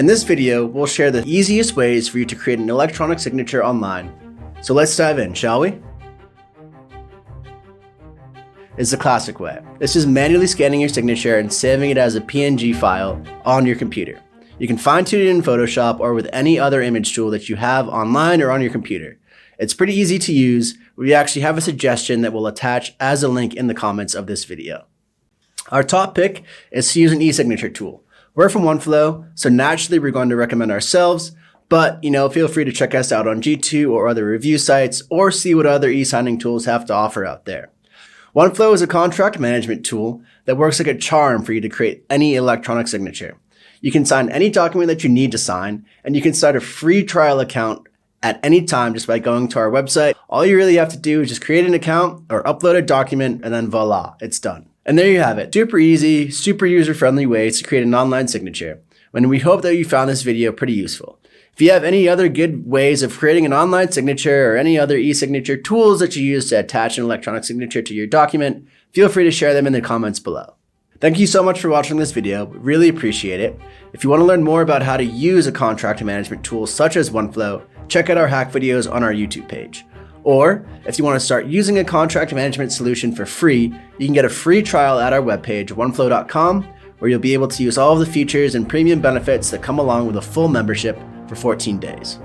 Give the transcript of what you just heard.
In this video, we'll share the easiest ways for you to create an electronic signature online. So let's dive in, shall we? It's the classic way. It's just manually scanning your signature and saving it as a PNG file on your computer. You can fine-tune it in Photoshop or with any other image tool that you have online or on your computer. It's pretty easy to use. We actually have a suggestion that we'll attach as a link in the comments of this video. Our top pick is to use an e-signature tool. We're from Oneflow, so naturally we're going to recommend ourselves, but feel free to check us out on G2 or other review sites or see what other e-signing tools have to offer out there. Oneflow is a contract management tool that works like a charm for you to create any electronic signature. You can sign any document that you need to sign, and you can start a free trial account at any time just by going to our website. All you really have to do is just create an account or upload a document, and then voila, it's done. And there you have it. Super easy, super user-friendly ways to create an online signature. And we hope that you found this video pretty useful. If you have any other good ways of creating an online signature or any other e-signature tools that you use to attach an electronic signature to your document, feel free to share them in the comments below. Thank you so much for watching this video. We really appreciate it. If you want to learn more about how to use a contract management tool such as Oneflow, check out our hack videos on our YouTube page. Or if you want to start using a contract management solution for free, you can get a free trial at our webpage, oneflow.com, where you'll be able to use all of the features and premium benefits that come along with a full membership for 14 days.